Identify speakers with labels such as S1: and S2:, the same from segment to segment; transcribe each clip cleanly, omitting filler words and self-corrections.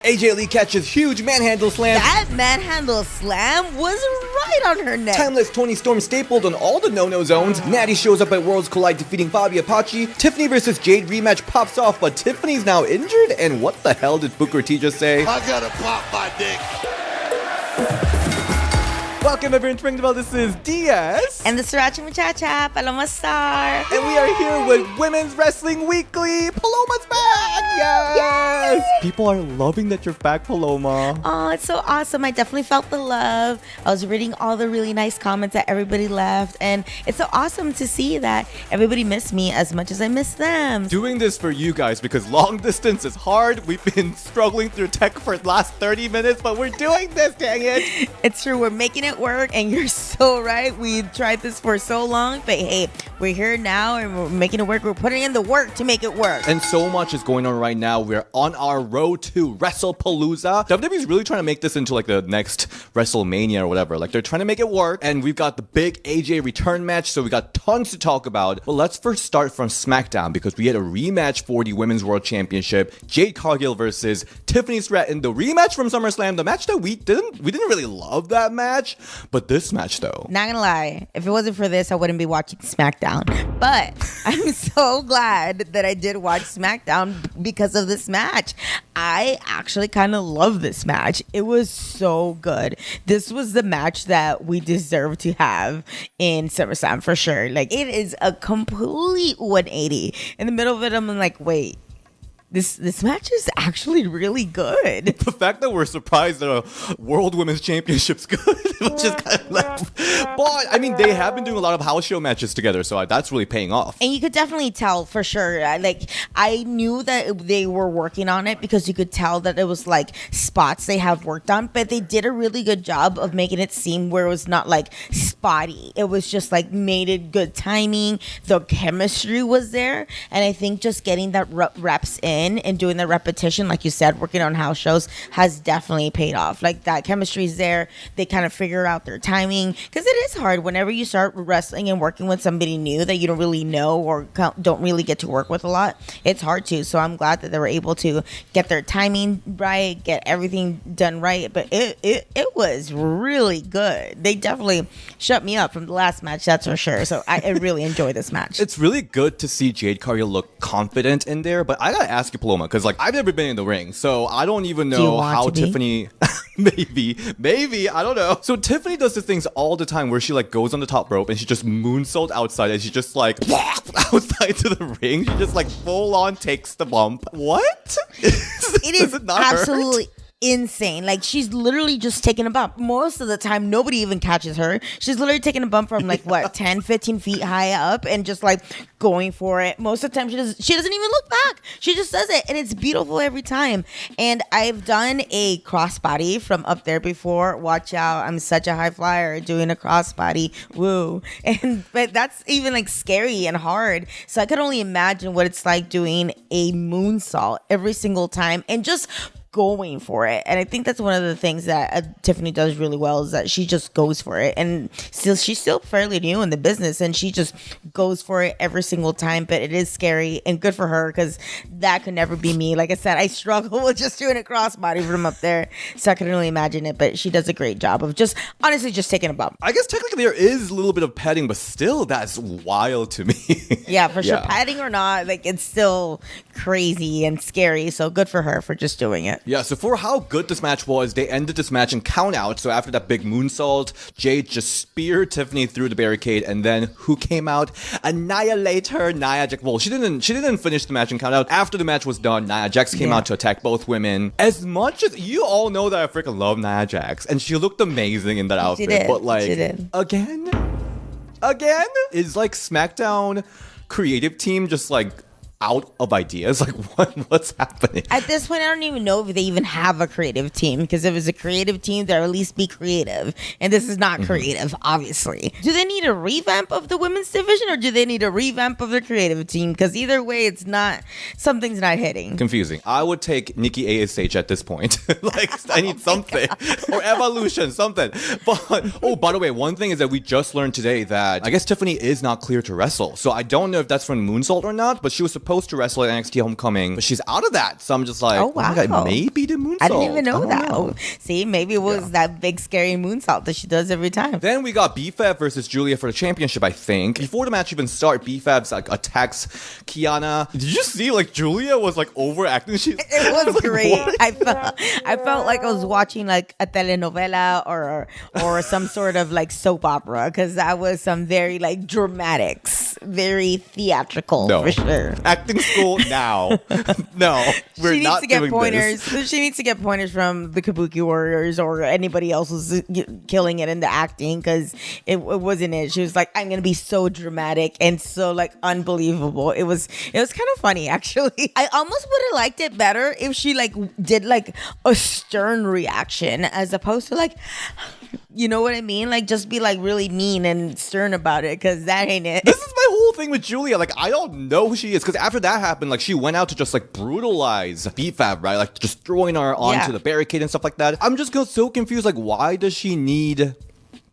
S1: AJ Lee catches huge manhandle slam.
S2: That manhandle slam was right on her neck.
S1: Timeless Toni Storm stapled on all the no-no zones. Nattie shows up at Worlds Collide defeating Faby Apache. Tiffany versus Jade rematch pops off, but Tiffany's now injured? And what the hell did Booker T just say?
S3: I gotta pop my dick.
S1: Welcome everyone to Ring the Bell. This is DS.
S2: And the Sriracha Muchacha, Paloma Star.
S1: And we are here with Women's Wrestling Weekly. Paloma's back! Yes! People are loving that you're back, Paloma.
S2: Oh, it's so awesome. I definitely felt the love. I was reading all the really nice comments that everybody left. And it's so awesome to see that everybody missed me as much as I missed them.
S1: Doing this for you guys because long distance is hard. We've been struggling through tech for the last 30 minutes, but we're doing this, dang it.
S2: It's true. We're making it work, and you're so right. We tried this for so long, but hey, we're here now and we're making it work. We're putting in the work to make it work.
S1: And so much is going on right now. We're on our road to WrestlePalooza. WWE's really trying to make this into like the next WrestleMania or whatever. Like they're trying to make it work. And we've got the big AJ return match, so we got tons to talk about. But let's first start from SmackDown because we had a rematch for the Women's World Championship. Jade Cargill versus Tiffany Stratton. The rematch from SummerSlam. The match that we didn't really love that match. But this match, though.
S2: Not gonna lie, if it wasn't for this, I wouldn't be watching SmackDown. But I'm so glad that I did watch SmackDown because of this match. I actually kind of love this match. It was so good. This was the match that we deserve to have in SummerSlam for sure. Like, it is a complete 180. In the middle of it, I'm like, wait. This match is actually really good.
S1: The fact that we're surprised that a World Women's Championship's good, which is kind of like, but I mean, they have been doing a lot of house show matches together, so that's really paying off.
S2: And you could definitely tell for sure. Like, I knew that they were working on it because you could tell that it was like spots they have worked on, but they did a really good job of making it seem where it was not like spotty. It was just like made it good timing. The chemistry was there, and I think just getting that reps in and doing the repetition, like you said, working on house shows has definitely paid off. Like, that chemistry is there. They kind of figure out their timing, because it is hard whenever you start wrestling and working with somebody new that you don't really know or don't really get to work with a lot. It's hard to. So I'm glad that they were able to get their timing right, get everything done right. But it was really good. They definitely shut me up from the last match, that's for sure. So I really enjoy this match.
S1: It's really good to see Jade Cargill look confident in there, but I gotta ask you, Paloma, because like I've never been in the ring, so I don't even know how Tiffany maybe I don't know. So Tiffany does these things all the time where she like goes on the top rope and she just moonsault outside and she just like outside to the ring. She just like full on takes the bump. What?
S2: It is absolutely insane. Like, she's literally just taking a bump. Most of the time, nobody even catches her. She's literally taking a bump from like, what, 10, 15 feet high up and just like going for it. Most of the time, she doesn't even look back. She just does it, and it's beautiful every time. And I've done a crossbody from up there before. Watch out. I'm such a high flyer doing a crossbody. Woo. But that's even like scary and hard. So I could only imagine what it's like doing a moonsault every single time and just going for it. And I think that's one of the things that Tiffany does really well, is that she just goes for it. And she's still fairly new in the business, and she just goes for it every single time. But it is scary, and good for her, because that could never be me. Like I said, I struggle with just doing a crossbody from up there, so I can really imagine it. But she does a great job of just honestly just taking a bump.
S1: I guess technically there is a little bit of padding, but still that's wild to me.
S2: Yeah, for sure. Padding or not, like, it's still crazy and scary. So good for her for just doing it.
S1: Yeah, so for how good this match was, they ended this match in count out. So after that big moonsault, Jade just speared Tiffany through the barricade, and then who came out? Annihilator, Nia Jax. Well, she didn't finish the match in count out. After the match was done, Nia Jax came out to attack both women. As much as you all know that I freaking love Nia Jax, and she looked amazing in that outfit. But like, again, is like SmackDown creative team just like out of ideas? Like, what's happening?
S2: At this point, I don't even know if they even have a creative team, because if it's a creative team, they'll at least be creative. And this is not creative, obviously. Do they need a revamp of the women's division, or do they need a revamp of their creative team? Because either way, it's not, something's not hitting.
S1: Confusing. I would take Nikki ASH at this point. Like, I need something. Or Evolution, something. But, oh, by the way, one thing is that we just learned today that I guess Tiffany is not clear to wrestle. So I don't know if that's from Moonsault or not, but she was supposed supposed to wrestle at NXT Homecoming, but she's out of that. So I'm just like,
S2: oh, wow.
S1: my God, maybe the moonsault.
S2: I didn't even know that.
S1: Know.
S2: See, maybe it was that big scary moonsault that she does every time.
S1: Then we got BFAB versus Giulia for the championship, I think. Before the match even started, BFAB's like attacks Kiana. Did you see like Giulia was like overacting?
S2: It was great. I felt like I was watching like a telenovela or some sort of like soap opera, because that was some very like dramatics, very theatrical for sure.
S1: Acting school now. No, we're
S2: she needs
S1: not
S2: to get
S1: doing
S2: pointers.
S1: this.
S2: She needs to get pointers from the Kabuki Warriors or anybody else who's killing it in the acting, because it wasn't it. She was like, I'm gonna be so dramatic and so like unbelievable. It was kind of funny actually. I almost would have liked it better if she like did like a stern reaction as opposed to like, you know what I mean? Like just be like really mean and stern about it, because that ain't it.
S1: This is my whole thing with Giulia. Like, I don't know who she is, because after that happened, like she went out to just like brutalize BFAB, right? Like just throwing her onto the barricade and stuff like that. I'm just so confused. Like, why does she need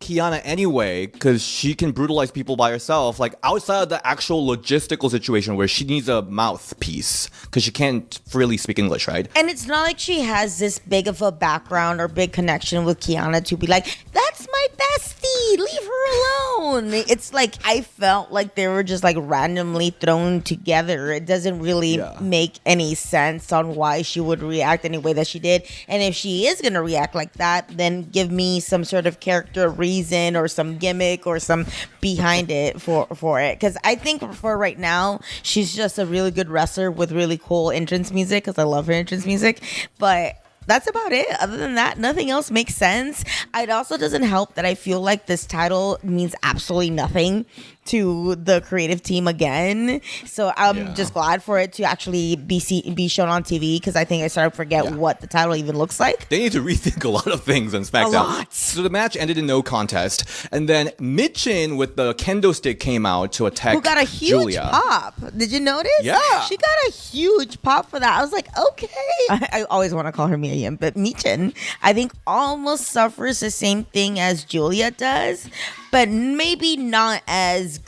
S1: Kiana anyway? Because she can brutalize people by herself, like outside of the actual logistical situation where she needs a mouthpiece because she can't freely speak English, right?
S2: And it's not like she has this big of a background or big connection with Kiana to be like, that's my bestie, leave her alone. It's like I felt like they were just like randomly thrown together. It doesn't really make any sense on why she would react any way that she did. And if she is gonna react like that, then give me some sort of character reason or some gimmick or some behind it for it, because I think for right now she's just a really good wrestler with really cool entrance music, because I love her entrance music, but that's about it. Other than that, nothing else makes sense. It also doesn't help that I feel like this title means absolutely nothing to the creative team again. So I'm just glad for it to actually be shown on TV, because I think I started to forget what the title even looks like.
S1: They need to rethink a lot of things on SmackDown.
S2: A lot.
S1: So the match ended in no contest, and then Michin with the kendo stick came out to attack
S2: Who got a huge
S1: Giulia.
S2: pop. Did you notice?
S1: Yeah.
S2: She got a huge pop for that. I was like, okay. I always want to call her Miriam, but Michin, I think, almost suffers the same thing as Giulia does, but maybe not as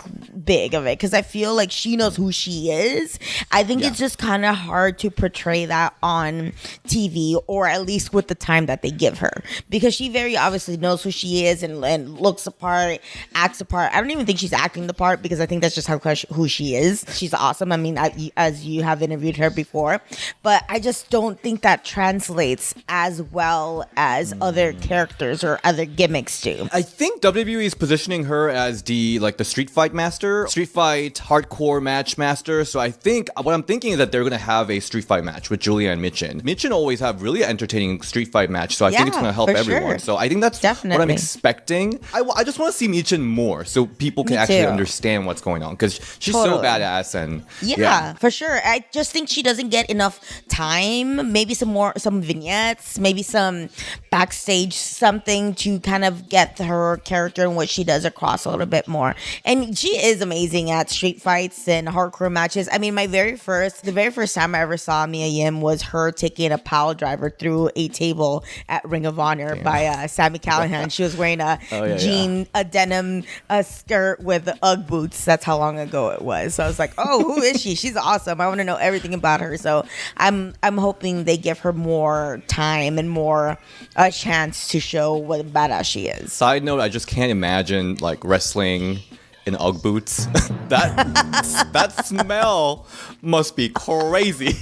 S2: big of it, because I feel like she knows who she is. I think it's just kind of hard to portray that on TV, or at least with the time that they give her, because she very obviously knows who she is and looks the part, acts the part. I don't even think she's acting the part, because I think that's just who she is. She's awesome. I mean, as you have interviewed her before, but I just don't think that translates as well as other characters or other gimmicks do.
S1: I think WWE is positioning her as the street fight master, street fight hardcore match master. So I think what I'm thinking is that they're going to have a street fight match with Giulia and Michin. Michin always have really entertaining street fight match, so I think it's going to help everyone. Sure. So I think that's what I'm expecting. I just want to see Michin more, so people can actually understand what's going on, because she's so badass. And
S2: for sure. I just think she doesn't get enough time. Maybe some vignettes, maybe some backstage something to kind of get her character and what she does across a little bit more. And she is amazing at street fights and hardcore matches. I mean, the very first time I ever saw Mia Yim was her taking a pile driver through a table at Ring of Honor by Sami Callihan. She was wearing a denim skirt with Ugg boots. That's how long ago it was. So I was like, oh, who is she? She's awesome. I want to know everything about her. So I'm hoping they give her more time and more a chance to show what a badass she is.
S1: Side note, I just can't imagine like wrestling in Ugg boots. that smell must be crazy.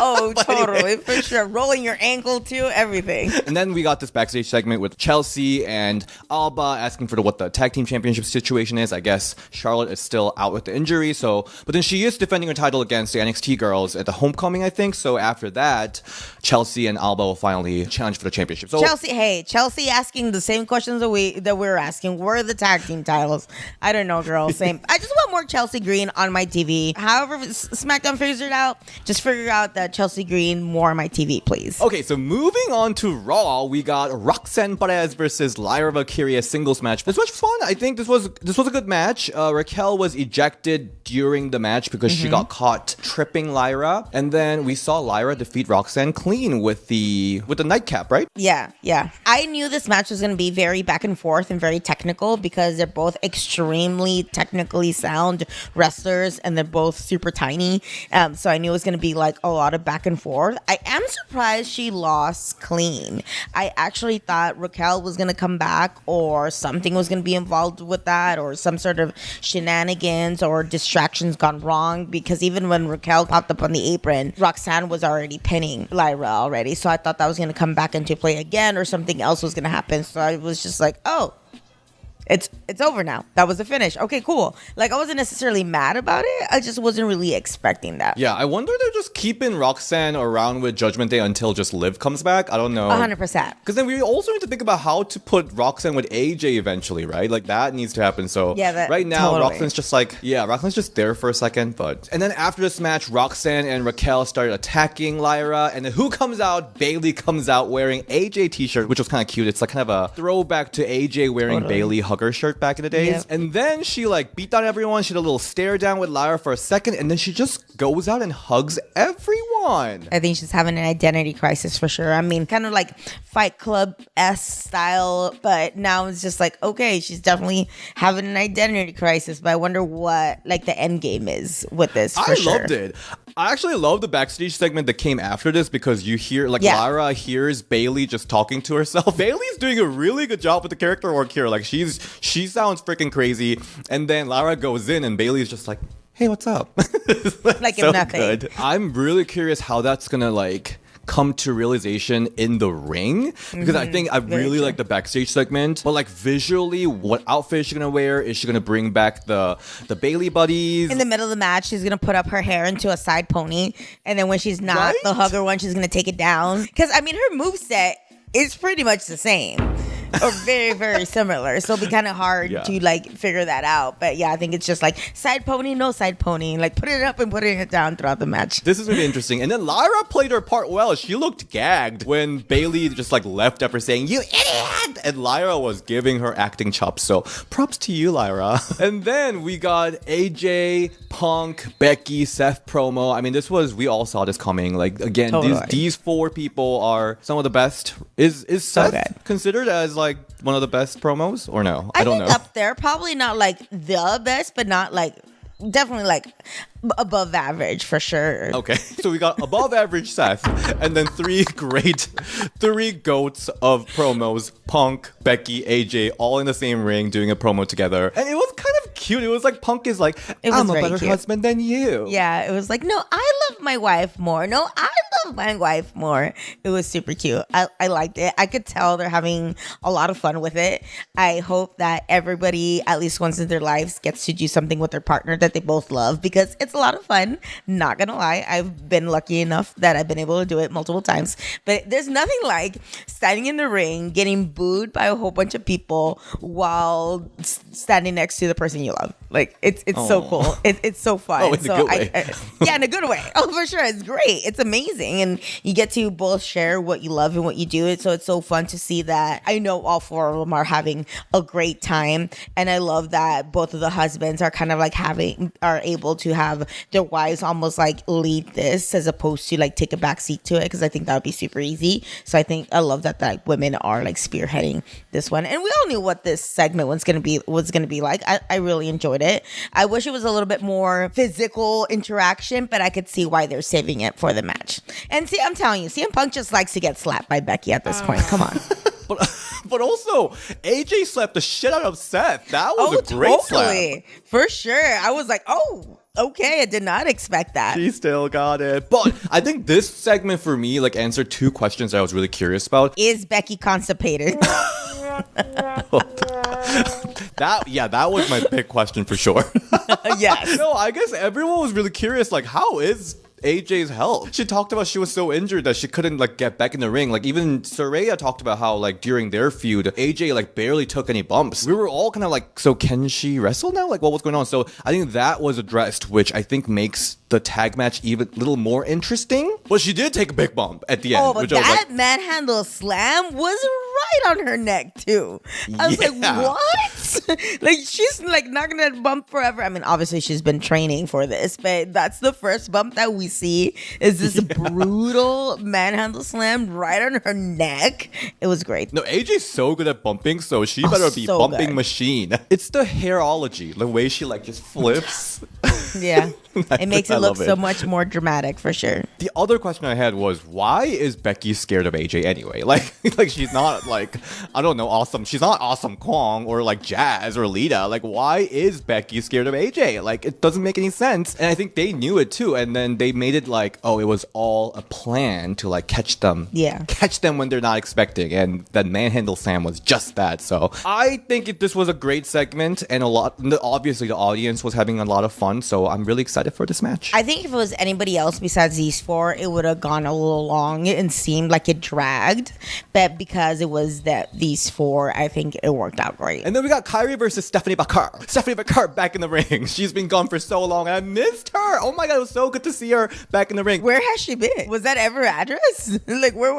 S2: Oh, totally, anyway. For sure. Rolling your ankle too, everything.
S1: And then we got this backstage segment with Chelsea and Alba asking for what the tag team championship situation is. I guess Charlotte is still out with the injury, but then she is defending her title against the NXT girls at the Homecoming, I think. So after that, Chelsea and Alba will finally challenge for the championship. So
S2: Chelsea asking the same questions that we're asking. Where are the tag team titles? I don't know, girl. Same. I just want more Chelsea Green on my TV. However, SmackDown figures it out, just figure out that Chelsea Green more on my TV, please.
S1: Okay, so moving on to Raw, we got Roxanne Perez versus Lyra Valkyria singles match. This match was fun. I think this was a good match. Raquel was ejected during the match because she got caught tripping Lyra, and then we saw Lyra defeat Roxanne clean with the nightcap, right?
S2: Yeah. I knew this match was going to be very back and forth and very technical because they're both extremely technically sound wrestlers and they're both super tiny. So I knew it was going to be like a lot of back and forth. I am surprised she lost clean. I actually thought Raquel was going to come back or something was going to be involved with that or some sort of shenanigans or distractions gone wrong, because even when Raquel popped up on the apron, Roxanne was already pinning Lyra already. So I thought that was going to come back into play again or something else was going to happen. So I was just like, oh, it's over now. That was the finish. Okay, cool. Like, I wasn't necessarily mad about it. I just wasn't really expecting that.
S1: Yeah, I wonder they're just keeping Roxanne around with Judgment Day until just Liv comes back. I don't know.
S2: 100%.
S1: Because then we also need to think about how to put Roxanne with AJ eventually, right? Like, that needs to happen. So right now, totally. Roxanne's just there for a second. And then after this match, Roxanne and Raquel started attacking Lyra. And then who comes out? Bayley comes out wearing AJ t-shirt, which was kind of cute. It's like kind of a throwback to AJ wearing Bayley hugger shirt back in the days. Yep. And then she like beat down everyone. She did a little stare down with Lyra for a second, and then she just goes out and hugs everyone.
S2: I think she's having an identity crisis for sure. I mean, kind of like Fight Club-esque style, but now it's just like, okay, she's definitely having an identity crisis, but I wonder what like the end game is with this. I
S1: loved it. I actually love the backstage segment that came after this because you hear Lyra hears Bayley just talking to herself. Bayley's doing a really good job with the character work here. Like she sounds freaking crazy, and then Lyra goes in and Bayley's just like, hey, what's up?
S2: Like so nothing. Good.
S1: I'm really curious how that's gonna like come to realization in the ring, because I think I really like the backstage segment, but like visually, what outfit is she gonna wear? Is she gonna bring back the Bayley buddies?
S2: In the middle of the match, she's gonna put up her hair into a side pony, and then when she's not the hugger one, she's gonna take it down. Because I mean, her moveset is pretty much the same. Or very, very similar. So it'll be kind of hard to like figure that out. But yeah, I think it's just like side pony, no side pony. Like put it up and putting it down throughout the match.
S1: This is really interesting. And then Lyra played her part well. She looked gagged when Bayley just like left after saying, "You idiot!" And Lyra was giving her acting chops. So props to you, Lyra. And then we got AJ, Punk, Becky, Seth promo. I mean, we all saw this coming. Like again, these four people are some of the best. Is Seth considered as like one of the best promos or no? I don't know.
S2: Up there, probably not like the best, but not like definitely like above average for sure.
S1: Okay, so we got above average Seth, and then three goats of promos: Punk, Becky, AJ, all in the same ring doing a promo together, and it was kind of cute. It was like Punk is like, I'm a better husband than you.
S2: Yeah, it was like, no, I love my wife more. No, I love my wife more. It was super cute. I liked it. I could tell they're having a lot of fun with it. I hope that everybody, at least once in their lives, gets to do something with their partner that they both love, because it's a lot of fun. Not gonna lie, I've been lucky enough that I've been able to do it multiple times. But there's nothing like standing in the ring, getting booed by a whole bunch of people while standing next to the person you love. Like it's so cool. It's so fun.
S1: Oh, in a good way.
S2: Yeah, in a good way. Oh, for sure. It's great. It's amazing. And you get to both share what you love and what you do. So it's so fun to see that. I know all four of them are having a great time. And I love that both of the husbands are kind of like are able to have their wives almost like lead this as opposed to like take a back seat to it, because I think that would be super easy. So I love that like women are like spearheading this one. And we all knew what this segment was gonna be like. I really enjoyed it. I wish it was a little bit more physical interaction, but I could see why they're saving it for the match. And see, I'm telling you, CM Punk just likes to get slapped by Becky at this point. Come on.
S1: But also, AJ slapped the shit out of Seth. That was a great slap.
S2: For sure. I was like, oh, okay. I did not expect that.
S1: She still got it. But I think this segment for me like answered two questions that I was really curious about.
S2: Is Becky constipated?
S1: That was my big question for sure.
S2: Yes.
S1: No, I guess everyone was really curious, like, how is AJ's health? She talked about she was so injured that she couldn't like get back in the ring. Like even Saraya talked about how like during their feud, AJ like barely took any bumps. We were all kind of like, so can she wrestle now? Like what was going on? So I think that was addressed, which I think makes the tag match even a little more interesting. But she did take a big bump at the end.
S2: Oh, but that manhandle slam was right on her neck too. I was like, what? Like, she's like not gonna bump forever. I mean, obviously she's been training for this, but that's the first bump that we see is this brutal manhandle slam right on her neck. It was great.
S1: No, AJ's so good at bumping, so she better be
S2: so
S1: bumping
S2: good.
S1: Machine. It's the hairology, the way she like just flips.
S2: Yeah. It makes it look so much more dramatic for sure.
S1: The other question I had was, why is Becky scared of AJ anyway? Like she's not like, I don't know, awesome. She's not Awesome Kong or like Jazz or Lita. Like, why is Becky scared of AJ? Like, it doesn't make any sense. And I think they knew it too. And then they made it like, oh, it was all a plan to like catch them.
S2: Yeah.
S1: Catch them when they're not expecting. And that Manhandle Slam was just that. So I think this was a great segment, and obviously the audience was having a lot of fun. So I'm really excited for this match.
S2: I think if it was anybody else besides these four, it would have gone a little long and seemed like it dragged. But because it was these four, I think it worked out great.
S1: And then we got Kairi versus Stephanie Vaquer. Stephanie Vaquer back in the ring. She's been gone for so long, and I missed her. Oh my God, it was so good to see her back in the ring.
S2: Where has she been? Was that ever her address? Like, where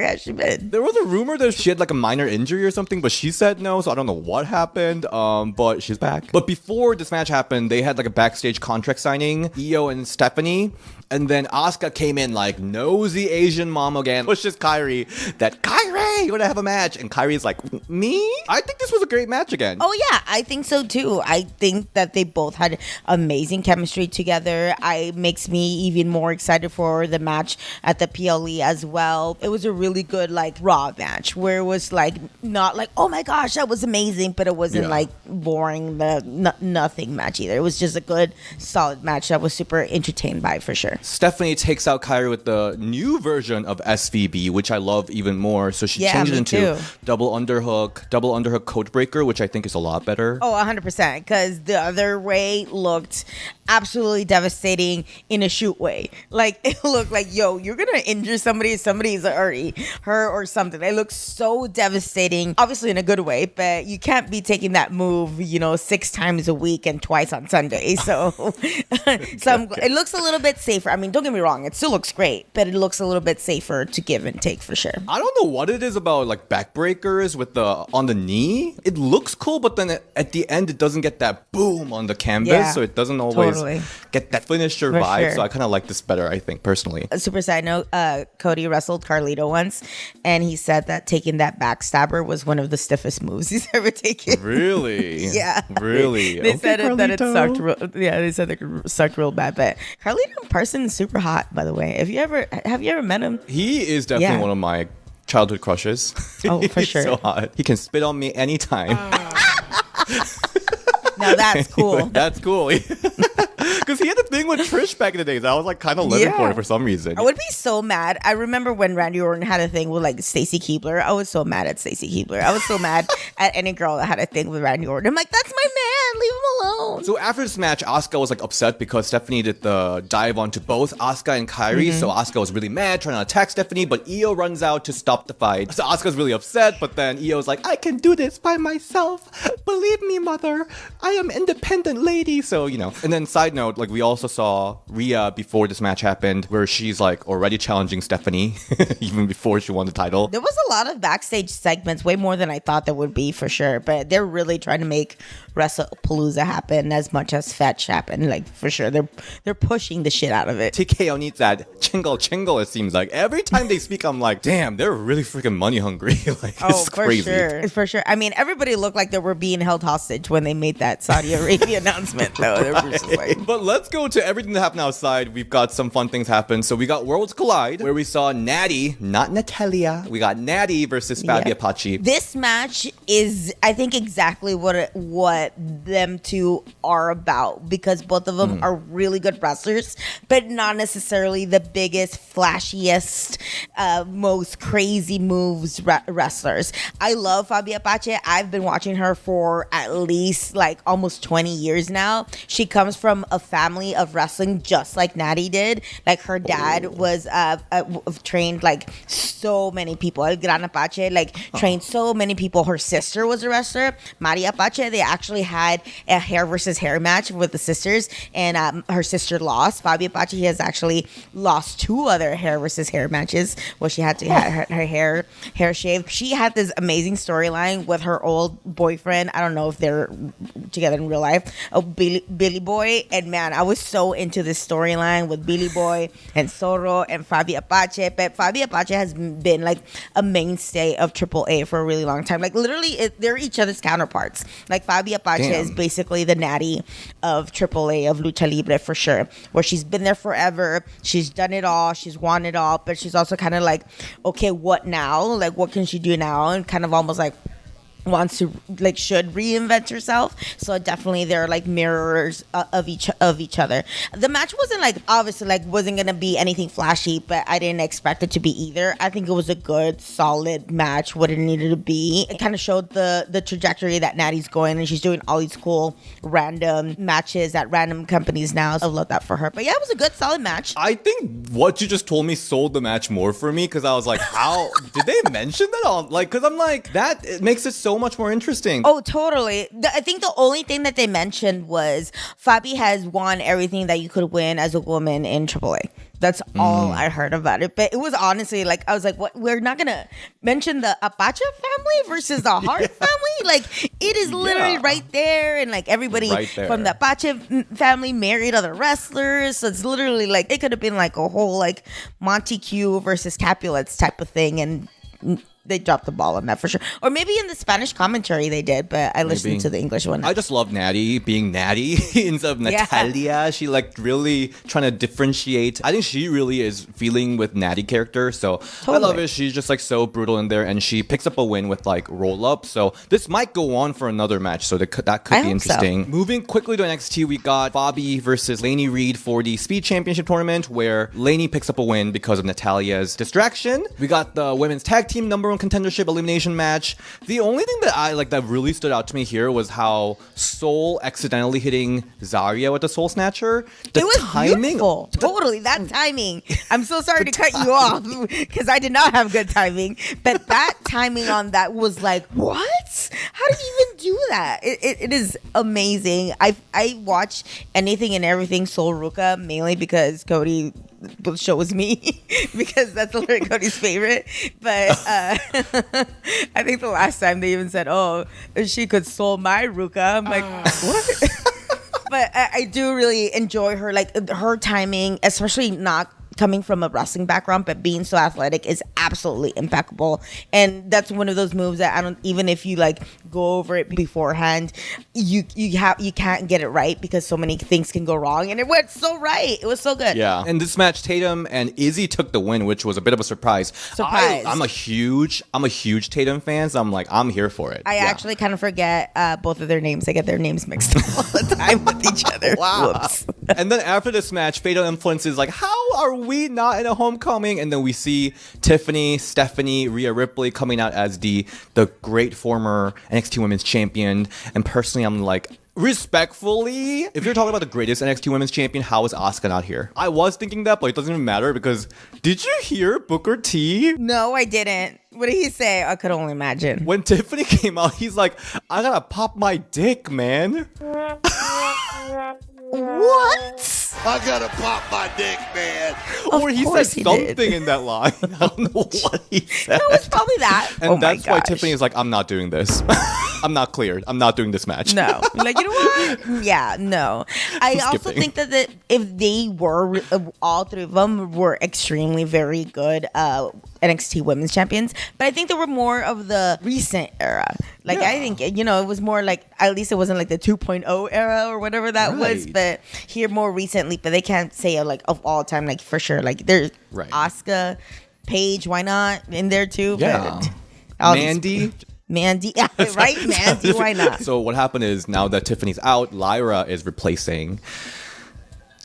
S2: has she been?
S1: There was a rumor that she had like a minor injury or something, but she said no, so I don't know what happened. But she's back. But before this match happened, they had like a backstage contract signing, Io and Stephanie. And then Asuka came in like nosy Asian mom again, pushes Kairi that, Kairi, you want to have a match? And Kairi's like, me? I think this was a great match again.
S2: Oh yeah, I think so too. I think that they both had amazing chemistry together. It makes me even more excited for the match at the PLE as well. It was a really good like Raw match where it was like not like, oh my gosh, that was amazing, but it wasn't like boring, nothing match either. It was just a good, solid match that was super entertained by for sure.
S1: Stephanie takes out Kairi with the new version of SVB, which I love even more. So she changed it into double underhook code breaker, which I think is a lot better.
S2: Oh, 100%. Because the other way looked absolutely devastating in a shoot way. Like, it looked like, yo, you're going to injure somebody's already hurt or something. It looks so devastating, obviously in a good way, but you can't be taking that move, 6 times a week and twice on Sunday. So, it looks a little bit safer. I mean, don't get me wrong, it still looks great, but it looks a little bit safer to give and take for sure.
S1: I don't know what it is about like backbreakers with on the knee. It looks cool, but then at the end it doesn't get that boom on the canvas, so it doesn't always get that finisher vibe. Sure. So I kind of like this better, I think, personally.
S2: A super side note, Cody wrestled Carlito once, and he said that taking that backstabber was one of the stiffest moves he's ever taken.
S1: Really?
S2: Yeah.
S1: Really?
S2: They said that it sucked. They said it sucked real bad. But Carlito in person is super hot, by the way. Have you ever met him?
S1: He is definitely one of my childhood crushes.
S2: Oh, for sure.
S1: He's so hot. He can spit on me anytime.
S2: Now that's cool.
S1: That's cool. Because he had a thing with Trish back in the days. I was like kind of living for it for some reason.
S2: I would be so mad. I remember when Randy Orton had a thing with like Stacy Keibler. I was so mad at Stacy Keibler. I was so mad at any girl that had a thing with Randy Orton. I'm like, that's my man. Leave him alone.
S1: So after this match, Asuka was like upset because Stephanie did the dive onto both Asuka and Kairi. So Asuka was really mad, trying to attack Stephanie, but Io runs out to stop the fight. So Asuka's really upset, but then Io's like, I can do this by myself. Believe me, mother. I am independent lady. So, And then side note, like we also saw Rhea before this match happened, where she's like already challenging Stephanie even before she won the title.
S2: There was a lot of backstage segments, way more than I thought there would be for sure. But they're really trying to make WrestlePalooza happen as much as Fetch happen. Like for sure, they're pushing the shit out of it.
S1: TKO needs that chingle. It seems like every time they speak, I'm like, damn, they're really freaking money hungry. Like it's crazy.
S2: For sure. I mean, everybody looked like they were being held hostage when they made that Saudi Arabia announcement, though. They were just like...
S1: But let's go to everything that happened outside. We've got some fun things happen. So we got Worlds Collide, where we saw Nattie, not Natalia. We got Nattie versus Faby Apache.
S2: This match is, I think, exactly what them two are about, because both of them are really good wrestlers, but not necessarily the biggest, flashiest, most crazy moves wrestlers. I love Faby Apache. I've been watching her for at least like almost 20 years now. She comes from a family of wrestling just like Nattie did. Like her dad was trained like so many people. El Gran Apache trained so many people. Her sister was a wrestler, Maria Apache. They actually actually had a hair versus hair match with the sisters, and her sister lost. Faby Apache has actually lost 2 other hair versus hair matches where she had to have her hair shaved. She had this amazing storyline with her old boyfriend. I don't know if they're together in real life. Billy Boy, and man, I was so into this storyline with Billy Boy and Zorro and Faby Apache. But Faby Apache has been like a mainstay of AAA for a really long time. Like literally, they're each other's counterparts. Like Faby Apache is basically the Nattie of AAA, of Lucha Libre for sure, where she's been there forever. She's done it all. She's won it all. But she's also kind of like, okay, what now? Like, what can she do now? And kind of almost like wants to should reinvent herself. So definitely they're like mirrors of each other. The match wasn't obviously wasn't gonna be anything flashy, but I didn't expect it to be either. I think it was a good solid match, what it needed to be. It kind of showed the trajectory that Nattie's going, and she's doing all these cool random matches at random companies now. So I love that for her. But yeah, it was a good solid match.
S1: I think what you just told me sold the match more for me, because I was like, how did they mention that on because I'm like, that it makes it so much more interesting.
S2: Oh, totally. I think the only thing that they mentioned was Faby has won everything that you could win as a woman in AAA. That's all I heard about it. But it was honestly I was like, what? We're not going to mention the Apache family versus the Hart family? It is literally right there. And everybody from the Apache family married other wrestlers. So it's literally it could have been a whole Monte Q versus Capulets type of thing. And they dropped the ball on that for sure. Or maybe in the Spanish commentary they did, but I listened to the English one.
S1: I just love Nattie being Nattie instead of Natalia. She really trying to differentiate. I think she really is feeling with Nattie character. So totally. I love it. She's just so brutal in there, and she picks up a win with roll up. So this might go on for another match. So that could be interesting. So. Moving quickly to NXT, we got Faby versus Lainey Reed for the Speed Championship tournament, where Lainey picks up a win because of Natalia's distraction. We got the women's tag team number one contendership elimination match. The only thing that that really stood out to me here was how Soul accidentally hitting Zarya with the Soul Snatcher. It
S2: was timing, beautiful. Totally, that timing. I'm so sorry to cut you off because I did not have good timing, but that timing on that was what? How did you even do that? It is amazing. I watch anything and everything Soul Ruka mainly because Cody shows me because that's literally Cody's favorite. But I think the last time they even said, "Oh, she could soul my Ruka." I'm like, what? But I do really enjoy her, her timing, especially not coming from a wrestling background, but being so athletic is absolutely impeccable. And that's one of those moves that I don't, even if you go over it beforehand, you can't get it right because so many things can go wrong. And it went so right. It was so good.
S1: Yeah. And this match, Tatum and Izzy took the win, which was a bit of a surprise. I'm a huge Tatum fan, so I'm here for it.
S2: I actually kind of forget both of their names. I get their names mixed up all the time with each other.
S1: Wow.
S2: Whoops.
S1: And then after this match, Fatal Influence is how are we not in a homecoming? And then we see Tiffany, Stephanie, Rhea Ripley coming out as the great former NXT Women's Champion. And personally, I'm respectfully, if you're talking about the greatest NXT Women's Champion, how is Asuka not here? I was thinking that, but it doesn't even matter because did you hear Booker T?
S2: No, I didn't. What did he say? I could only imagine.
S1: When Tiffany came out, he's like, I gotta pop my dick, man.
S2: What?
S3: I gotta pop my dick, man.
S1: Or he said something in that line. I don't know what he said.
S2: It was probably that.
S1: And that's why Tiffany is I'm not doing this. I'm not cleared. I'm not doing this match.
S2: No. You know what? Yeah, no. I also think that if they were, all three of them were extremely very good NXT Women's Champions, but I think they were more of the recent era. I think, it was more at least it wasn't the 2.0 era or whatever that was, but here more recently, but they can't say of all time, for sure. There's Asuka, Paige, why not in there too?
S1: Yeah.
S2: But
S1: Mandy,
S2: right? Mandy, why not?
S1: So what happened is now that Tiffany's out, Lyra is replacing.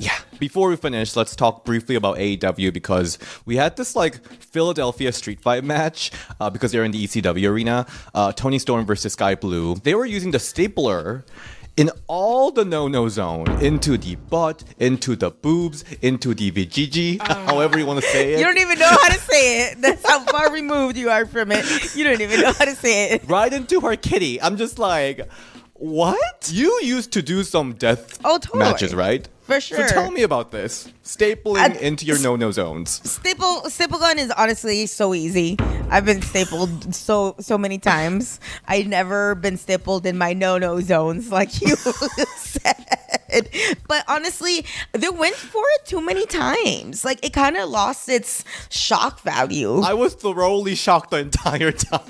S1: Yeah. Before we finish, let's talk briefly about AEW because we had this Philadelphia street fight match because they're in the ECW arena. Toni Storm versus Sky Blue. They were using the stapler in all the no-no zone, into the butt, into the boobs, into the vajiji, however you want to say it.
S2: You don't even know how to say it. That's how far removed you are from it. You don't even know how to say it.
S1: Right into her kitty. I'm just What? You used to do some death matches, right?
S2: For sure.
S1: So tell me about this. Stapling into your no-no zones.
S2: Staple gun is honestly so easy. I've been stapled so many times. I've never been stapled in my no-no zones like you said. But honestly, they went for it too many times. Like, it kind of lost its shock value.
S1: I was thoroughly shocked the entire time.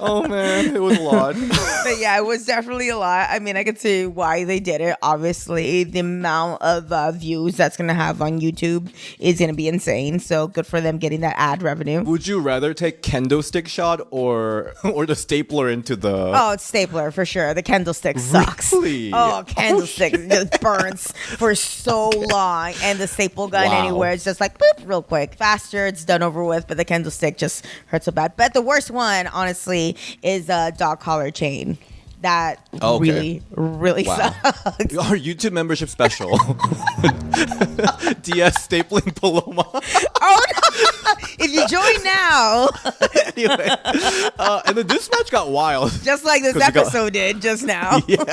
S1: Oh man, it was a lot.
S2: But yeah, it was definitely a lot. I mean, I could see why they did it. Obviously, the amount of views that's going to have on YouTube is going to be insane. So good for them getting that ad revenue.
S1: Would you rather take kendo stick shot or the stapler into the...
S2: Oh, it's stapler for sure. The candlestick sucks.
S1: Really?
S2: Oh, candlestick just burns for so long. And the staple gun anywhere, it's just like, boop, real quick. Faster, it's done over with. But the candlestick just hurts so bad. But the worst one, honestly, is a dog collar chain. That really sucks.
S1: Our YouTube membership special. DS stapling Paloma.
S2: Oh no! If you join now.
S1: Anyway, and then this match got wild.
S2: Just like this episode did just now.
S1: Yeah.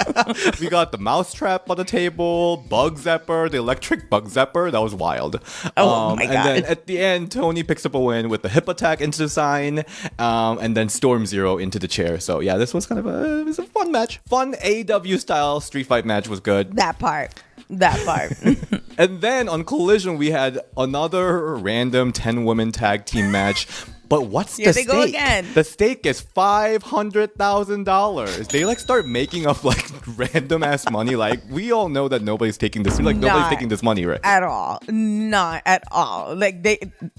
S1: We got the mousetrap on the table, bug zapper, the electric bug zapper. That was wild.
S2: Oh my God.
S1: And then at the end, Toni picks up a win with the hip attack into the sign, and then Storm Zero into the chair. So yeah, this was kind of a fun match. Fun AEW style street fight match was good.
S2: That part.
S1: And then on Collision, we had another random 10-woman tag team match. But what's the stake?
S2: Go again.
S1: The stake is $500,000. They like start making up like random ass money. Like, we all know that nobody's taking this. Like, nobody's taking this money, right?
S2: At all. Not at all. Like,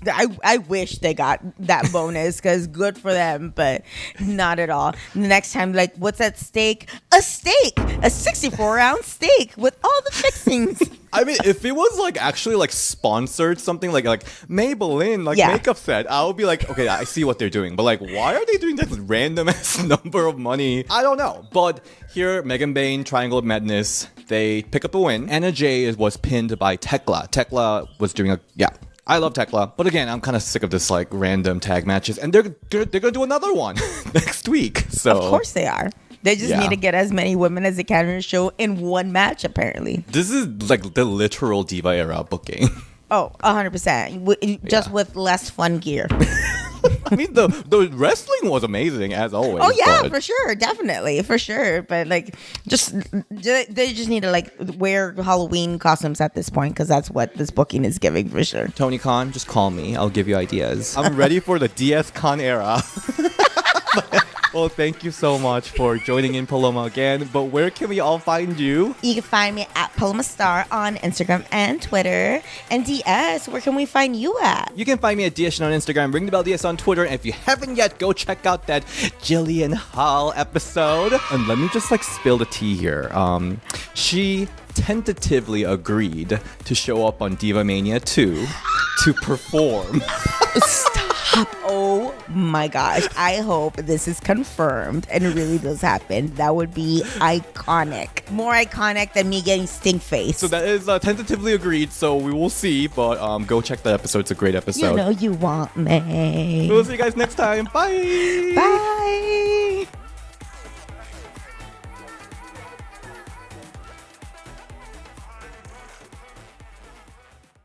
S2: I wish they got that bonus because good for them, but not at all. The next time, like, what's at stake? A steak, a 64-ounce steak with all the fixings.
S1: I mean, if it was like actually like sponsored something like Maybelline makeup set, I would be like, okay, I see what they're doing. But like, why are they doing that random ass number of money? I don't know. But here, Megan Bayne, Triangle of Madness, they pick up a win. Anna Jay was pinned by Tekla. Tekla was doing I love Tekla, but again, I'm kind of sick of this like random tag matches, and they're gonna do another one next week. So
S2: of course they are. They just need to get as many women as they can in the show in one match, apparently.
S1: This is like the literal Diva era booking.
S2: Oh, 100%. Just with less fun gear.
S1: I mean, the wrestling was amazing, as always.
S2: Oh, yeah, for sure. Definitely. For sure. But, like, they just need to, like, wear Halloween costumes at this point because that's what this booking is giving, for sure.
S1: Tony Khan, just call me. I'll give you ideas. I'm ready for the DS Khan era. Well, thank you so much for joining in, Paloma, again. But where can we all find you?
S2: You can find me at Paloma Star on Instagram and Twitter. And DS, where can we find you at?
S1: You can find me at DS on Instagram, Ring the Bell DS on Twitter. And if you haven't yet, go check out that Jillian Hall episode. And let me just like spill the tea here. She tentatively agreed to show up on Diva Mania 2 to perform.
S2: Stop. Oh my gosh. I hope this is confirmed and it really does happen. That would be iconic. More iconic than me getting stink face.
S1: So that is tentatively agreed, so we will see. But go check that episode. It's a great episode.
S2: You know you want me.
S1: We'll see you guys next time. Bye.
S2: Bye.